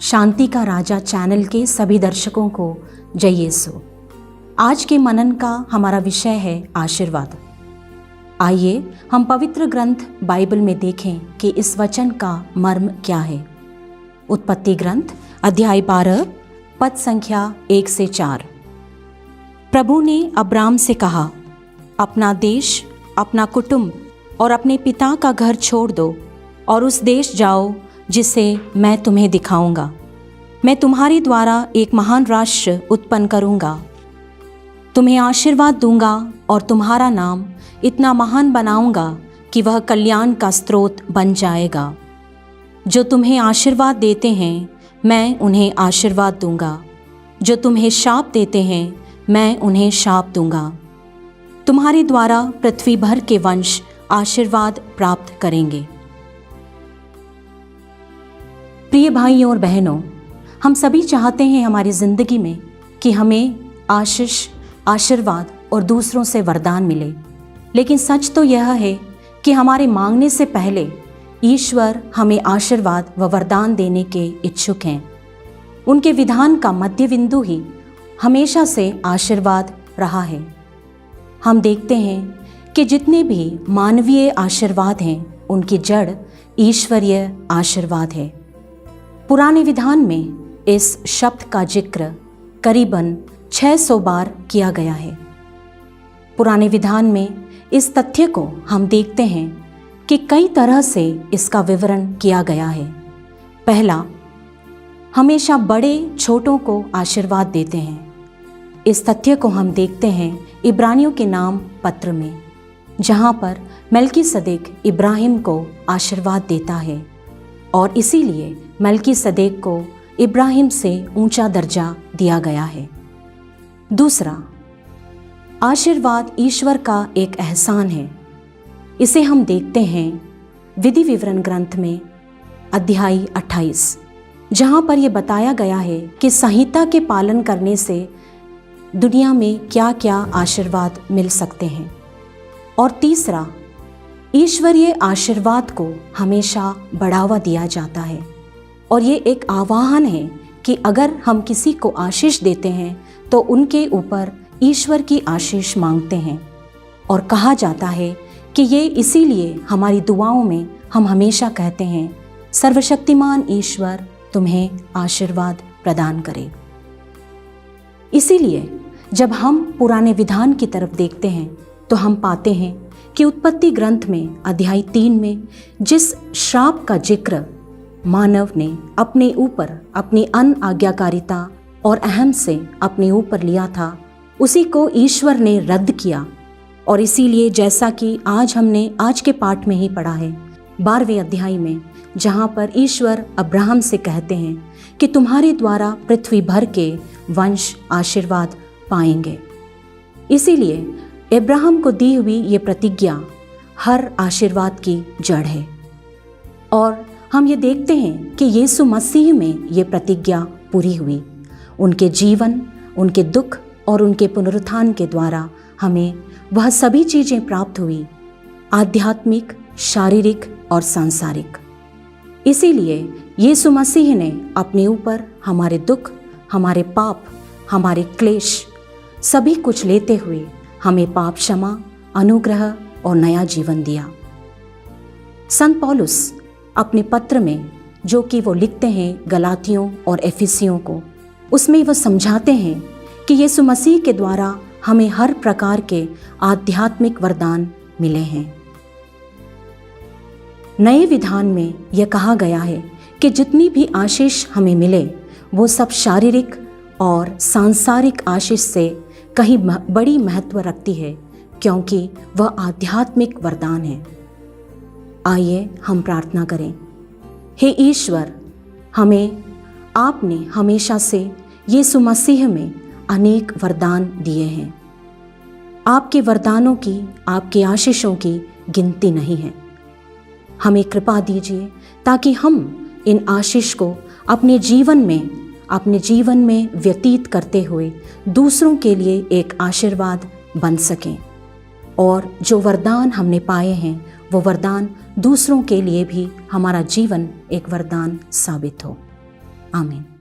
शांति का राजा चैनल के सभी दर्शकों को जय यीशु। आज के मनन का हमारा विषय है आशीर्वाद। आइए हम पवित्र ग्रंथ बाइबल में देखें कि इस वचन का मर्म क्या है। उत्पत्ति ग्रंथ अध्याय 12 पद संख्या 1 से 4। प्रभु ने अब्राम से कहा, अपना देश, अपना कुटुंब और अपने पिता का घर छोड़ दो और उस देश जाओ जिसे मैं तुम्हें दिखाऊंगा। मैं तुम्हारे द्वारा एक महान राष्ट्र उत्पन्न करूंगा। तुम्हें आशीर्वाद दूंगा और तुम्हारा नाम इतना महान बनाऊंगा कि वह कल्याण का स्रोत बन जाएगा। जो तुम्हें आशीर्वाद देते हैं मैं उन्हें आशीर्वाद दूंगा, जो तुम्हें शाप देते हैं मैं उन्हें शाप दूंगा। तुम्हारे द्वारा पृथ्वी भर के वंश आशीर्वाद प्राप्त करेंगे। प्रिय भाइयों और बहनों, हम सभी चाहते हैं हमारी ज़िंदगी में कि हमें आशीष, आशीर्वाद और दूसरों से वरदान मिले। लेकिन सच तो यह है कि हमारे मांगने से पहले ईश्वर हमें आशीर्वाद व वरदान देने के इच्छुक हैं। उनके विधान का मध्य बिंदु ही हमेशा से आशीर्वाद रहा है। हम देखते हैं कि जितने भी मानवीय आशीर्वाद हैं उनकी जड़ ईश्वरीय आशीर्वाद है। पुराने विधान में इस शब्द का जिक्र करीबन 600 बार किया गया है। पुराने विधान में इस तथ्य को हम देखते हैं कि कई तरह से इसका विवरण किया गया है। पहला, हमेशा बड़े छोटों को आशीर्वाद देते हैं। इस तथ्य को हम देखते हैं इब्रानियों के नाम पत्र में, जहाँ पर मलकीसदेक इब्राहिम को आशीर्वाद देता है और इसीलिए मलकीसदेक को इब्राहिम से ऊंचा दर्जा दिया गया है। दूसरा, आशीर्वाद ईश्वर का एक एहसान है। इसे हम देखते हैं विधि विवरण ग्रंथ में अध्याय 28, जहाँ पर यह बताया गया है कि संहिता के पालन करने से दुनिया में क्या क्या आशीर्वाद मिल सकते हैं। और तीसरा, ईश्वरीय आशीर्वाद को हमेशा बढ़ावा दिया जाता है और ये एक आह्वान है कि अगर हम किसी को आशीष देते हैं तो उनके ऊपर ईश्वर की आशीष मांगते हैं। और कहा जाता है कि ये इसीलिए हमारी दुआओं में हम हमेशा कहते हैं, सर्वशक्तिमान ईश्वर तुम्हें आशीर्वाद प्रदान करे। इसीलिए जब हम पुराने विधान की तरफ देखते हैं तो हम पाते हैं कि उत्पत्ति ग्रंथ में अध्याय 3 में जिस श्राप का जिक्र मानव ने अपने ऊपर अपनी अनआज्ञाकारिता और अहम से अपने ऊपर लिया था, उसी को ईश्वर ने रद्द किया। और इसीलिए जैसा कि आज हमने आज के पाठ में ही पढ़ा है 12वें अध्याय में, जहाँ पर ईश्वर अब्राहम से कहते हैं कि तुम्हारे द्वारा पृथ्वी भर के वंश आशीर्वाद पाएंगे। इसीलिए अब्राहम को दी हुई ये प्रतिज्ञा हर आशीर्वाद की जड़ है। और हम ये देखते हैं कि यीशु मसीह में ये प्रतिज्ञा पूरी हुई। उनके जीवन, उनके दुख और उनके पुनरुत्थान के द्वारा हमें वह सभी चीज़ें प्राप्त हुई, आध्यात्मिक, शारीरिक और सांसारिक। इसीलिए यीशु मसीह ने अपने ऊपर हमारे दुख, हमारे पाप, हमारे क्लेश सभी कुछ लेते हुए हमें पाप क्षमा, अनुग्रह और नया जीवन दिया। संत पौलुस अपने पत्र में, जो कि वो लिखते हैं गलातियों और एफिसियों को, उसमें वो समझाते हैं कि यीशु मसीह के द्वारा हमें हर प्रकार के आध्यात्मिक वरदान मिले हैं। नए विधान में यह कहा गया है कि जितनी भी आशीष हमें मिले वो सब शारीरिक और सांसारिक आशीष से कहीं बड़ी महत्व रखती है, क्योंकि वह आध्यात्मिक वरदान है। आइए हम प्रार्थना करें। हे ईश्वर, हमें आपने हमेशा से यीशु मसीह में अनेक वरदान दिए हैं। आपके वरदानों की, आपके आशीषों की गिनती नहीं है। हमें कृपा दीजिए ताकि हम इन आशीष को अपने जीवन में व्यतीत करते हुए दूसरों के लिए एक आशीर्वाद बन सकें, और जो वरदान हमने पाए हैं वो वरदान दूसरों के लिए भी हमारा जीवन एक वरदान साबित हो। आमीन।